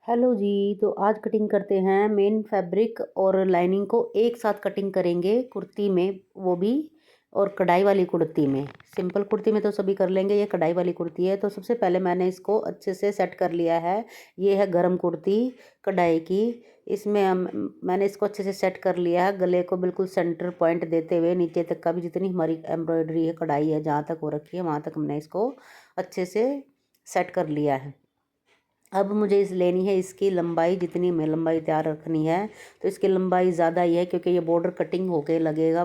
Hello जी। तो आज cutting करते हैं मेन फैब्रिक और लाइनिंग को एक साथ कटिंग करेंगे कुर्ती में, वो भी और कढ़ाई वाली कुर्ती में। सिंपल कुर्ती में तो सभी कर लेंगे, ये कढ़ाई वाली कुर्ती है। तो सबसे पहले मैंने इसको अच्छे से सेट कर लिया है। ये है गरम कुर्ती कढ़ाई की। इसमें मैंने इसको अच्छे से सेट कर लिया है, गले को बिल्कुल सेंटर पॉइंट देते हुए नीचे तक का भी जितनी हमारी एम्ब्रॉयडरी है कढ़ाई है जहाँ तक वो रखी है वहाँ तक हमने इसको अच्छे से सेट कर लिया है। अब मुझे इस लेनी है इसकी लंबाई, जितनी मैं लंबाई तैयार रखनी है। तो इसकी लंबाई ज़्यादा ही है क्योंकि ये बॉर्डर कटिंग होके लगेगा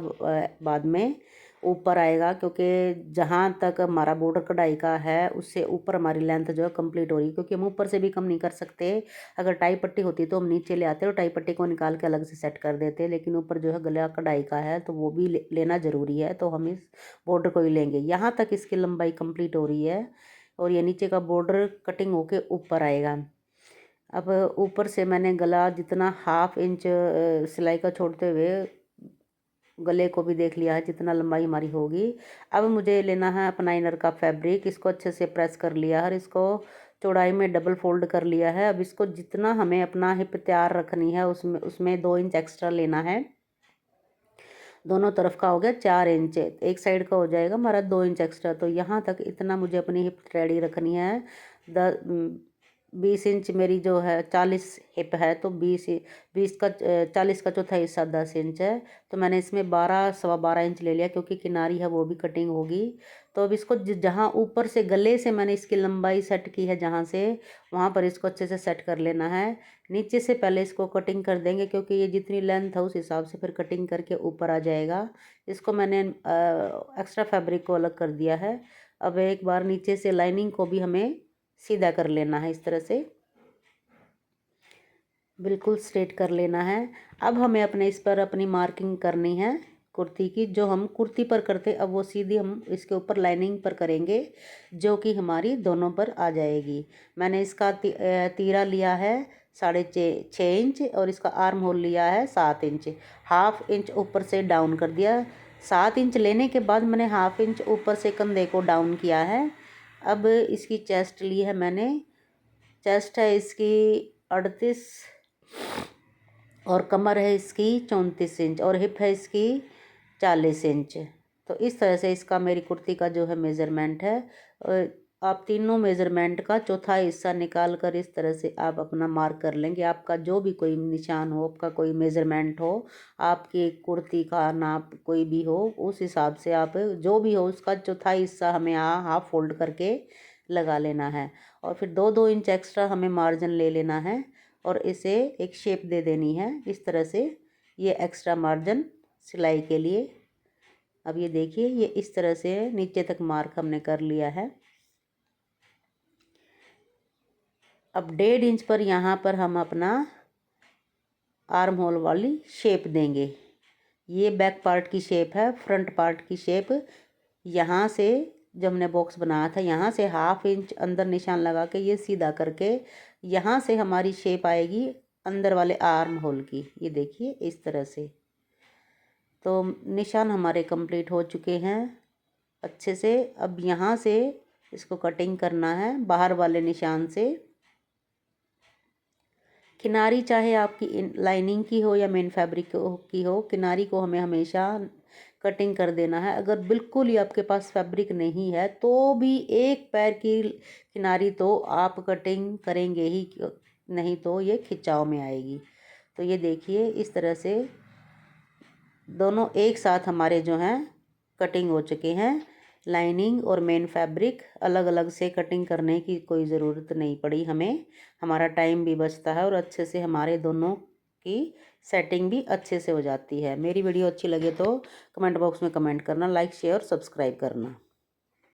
बाद में ऊपर आएगा, क्योंकि जहाँ तक हमारा बॉर्डर कढ़ाई का है उससे ऊपर हमारी लेंथ जो है कंप्लीट हो रही है, क्योंकि हम ऊपर से भी कम नहीं कर सकते। अगर टाई पट्टी होती तो हम नीचे ले आते और टाई पट्टी को निकाल के अलग से सेट कर देते, लेकिन ऊपर जो है गला कढ़ाई का है तो वो भी लेना ज़रूरी है, तो हम इस बॉर्डर को ही लेंगे। यहाँ तक इसकी लंबाई कंप्लीट हो रही है और ये नीचे का बॉर्डर कटिंग होके ऊपर आएगा। अब ऊपर से मैंने गला जितना 1/2 इंच सिलाई का छोड़ते हुए गले को भी देख लिया है जितना लंबाई हमारी होगी। अब मुझे लेना है अपना इनर का फैब्रिक। इसको अच्छे से प्रेस कर लिया है और इसको चौड़ाई में डबल फोल्ड कर लिया है। अब इसको जितना हमें अपना हिप तैयार रखनी है उसमें 2 इंच एक्स्ट्रा लेना है। दोनों तरफ का हो गया 4 इंच, एक साइड का हो जाएगा हमारा 2 इंच एक्स्ट्रा। तो यहाँ तक इतना मुझे अपनी हिप रेडी रखनी है। 20 इंच मेरी जो है 40 हिप है, तो 20 का 40 का चौथा हिस्सा 10 इंच है। तो मैंने इसमें 12 सवा 12 इंच ले लिया, क्योंकि किनारी है वो भी कटिंग होगी। तो अब इसको जहाँ ऊपर से गले से मैंने इसकी लंबाई सेट की है जहाँ से, वहाँ पर इसको अच्छे से सेट कर लेना है। नीचे से पहले इसको कटिंग कर देंगे, क्योंकि ये जितनी लेंथ है उस हिसाब से फिर कटिंग करके ऊपर आ जाएगा। इसको मैंने एक्स्ट्रा फैब्रिक को अलग कर दिया है। अब एक बार नीचे से लाइनिंग को भी हमें सीधा कर लेना है, इस तरह से बिल्कुल स्ट्रेट कर लेना है। अब हमें अपने इस पर अपनी मार्किंग करनी है कुर्ती की, जो हम कुर्ती पर करते अब वो सीधी हम इसके ऊपर लाइनिंग पर करेंगे, जो कि हमारी दोनों पर आ जाएगी। मैंने इसका तीरा लिया है 6.5 इंच और इसका आर्म होल लिया है 7 इंच। 1/2 इंच ऊपर से डाउन कर दिया। 7 इंच लेने के बाद मैंने 1/2 इंच ऊपर से कंधे को डाउन किया है। अब इसकी चेस्ट ली है मैंने। चेस्ट है इसकी 38 और कमर है इसकी 34 इंच और हिप है इसकी 40 इंच। तो इस तरह से इसका मेरी कुर्ती का जो है मेज़रमेंट है। आप तीनों मेज़रमेंट का चौथा हिस्सा निकाल कर इस तरह से आप अपना मार्क कर लेंगे। आपका जो भी कोई निशान हो, आपका कोई मेज़रमेंट हो, आपकी कुर्ती का नाप कोई भी हो, उस हिसाब से आप जो भी हो उसका चौथा हिस्सा हमें यहाँ हाफ फोल्ड करके लगा लेना है। और फिर 2-2 इंच एक्स्ट्रा हमें मार्जिन ले लेना है और इसे एक शेप दे देनी है इस तरह से। ये एक्स्ट्रा मार्जिन सिलाई के लिए। अब ये देखिए, ये इस तरह से नीचे तक मार्क हमने कर लिया है। अब 1.5 इंच पर यहाँ पर हम अपना आर्म होल वाली शेप देंगे। ये बैक पार्ट की शेप है, फ्रंट पार्ट की शेप। यहाँ से जो हमने बॉक्स बनाया था यहाँ से 1/2 इंच अंदर निशान लगा के ये सीधा करके यहाँ से हमारी शेप आएगी अंदर वाले आर्म होल की। ये देखिए इस तरह से। तो निशान हमारे कंप्लीट हो चुके हैं अच्छे से। अब यहाँ से इसको कटिंग करना है बाहर वाले निशान से। किनारी चाहे आपकी लाइनिंग की हो या मेन फैब्रिक की हो, किनारी को हमें हमेशा कटिंग कर देना है। अगर बिल्कुल ही आपके पास फैब्रिक नहीं है तो भी एक पैर की किनारी तो आप कटिंग करेंगे ही, नहीं तो ये खिंचाव में आएगी। तो ये देखिए इस तरह से दोनों एक साथ हमारे जो हैं कटिंग हो चुके हैं। लाइनिंग और मेन फैब्रिक अलग अलग से कटिंग करने की कोई ज़रूरत नहीं पड़ी हमें। हमारा टाइम भी बचता है और अच्छे से हमारे दोनों की सेटिंग भी अच्छे से हो जाती है। मेरी वीडियो अच्छी लगे तो कमेंट बॉक्स में कमेंट करना, लाइक शेयर और सब्सक्राइब करना।